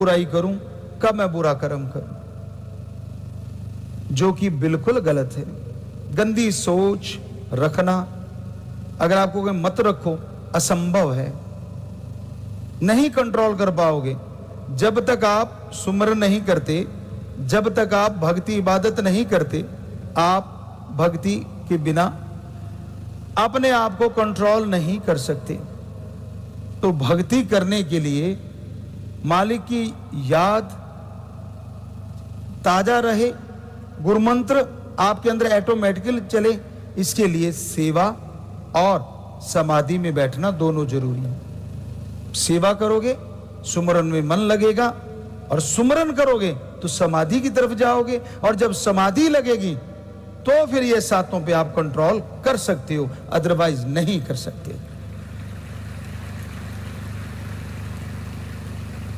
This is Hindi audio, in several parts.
बुराई करूं, कब मैं बुरा कर्म करूं, जो कि बिल्कुल गलत है। गंदी सोच रखना, अगर आपको कोई मत रखो, असंभव है, नहीं कंट्रोल कर पाओगे। जब तक आप सुमरन नहीं करते, जब तक आप भक्ति इबादत नहीं करते, आप भक्ति के बिना अपने आप को कंट्रोल नहीं कर सकते। तो भक्ति करने के लिए मालिक की याद ताजा रहे, गुरुमंत्र आपके अंदर ऑटोमेटिकली चले, इसके लिए सेवा और समाधि में बैठना दोनों जरूरी है। सेवा करोगे, सुमरन में मन लगेगा, और सुमरन करोगे तो समाधि की तरफ जाओगे, और जब समाधि लगेगी तो फिर ये सातों पे आप कंट्रोल कर सकते हो, अदरवाइज नहीं कर सकते।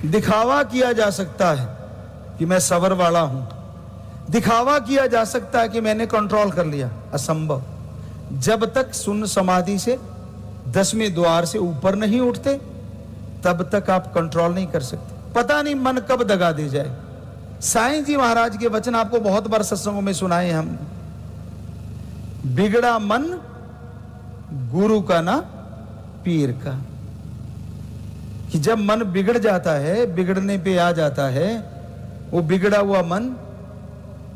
दिखावा किया जा सकता है कि मैं सबर वाला हूं, दिखावा किया जा सकता है कि मैंने कंट्रोल कर लिया, असंभव। जब तक शून्य समाधि से 10वें द्वार से ऊपर नहीं उठते, तब तक आप कंट्रोल नहीं कर सकते। पता नहीं मन कब दगा दे जाए। साईं जी महाराज के वचन आपको बहुत बार सत्संगों में सुनाए हम। बिगड़ा मन गुरु का ना पीर का, कि जब मन बिगड़ जाता है, बिगड़ने पे आ जाता है, वो बिगड़ा हुआ मन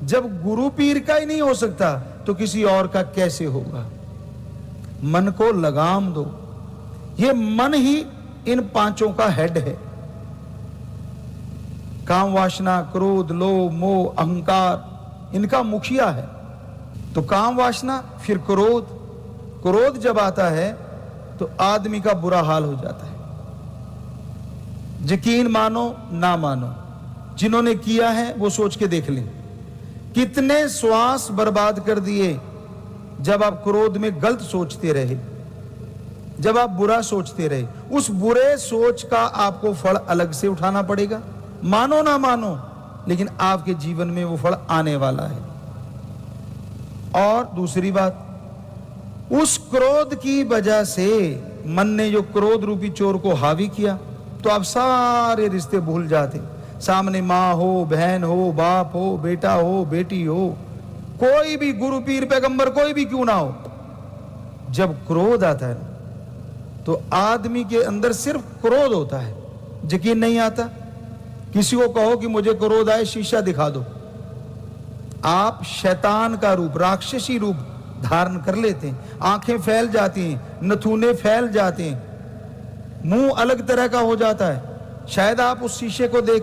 जब गुरु पीर का ही नहीं हो सकता तो किसी और का कैसे होगा। मन को लगाम दो। ये मन ही इन पांचों का हेड है। काम वासना, क्रोध, लोभ, मोह, अहंकार इनका मुखिया है। तो काम वासना, फिर क्रोध। क्रोध जब आता है तो आदमी का बुरा हाल हो जाता है। यकीन मानो ना मानो, जिन्होंने किया है वो सोच के देख लें, कितने श्वास बर्बाद कर दिए जब आप क्रोध में गलत सोचते रहे, जब आप बुरा सोचते रहे। उस बुरे सोच का आपको फल अलग से उठाना पड़ेगा, मानो ना मानो, लेकिन आपके जीवन में वो फल आने वाला है। और दूसरी बात, उस क्रोध की वजह से मन ने जो क्रोध रूपी चोर को हावी किया, तो आप सारे रिश्ते भूल जाते। सामने माँ हो, बहन हो, बाप हो, बेटा हो, बेटी हो, कोई भी गुरु पीर पैगंबर कोई भी क्यों ना हो, जब क्रोध आता है तो आदमी के अंदर सिर्फ क्रोध होता है, यकीन नहीं आता। किसी को कहो कि मुझे क्रोध आए, शीशा दिखा दो, आप शैतान का रूप, राक्षसी रूप धारण कर लेते हैं। आंखें फैल जाती हैं, नथुने फैल जाते हैं, मुंह अलग तरह का हो जाता है। शायद आप उस शीशे को देख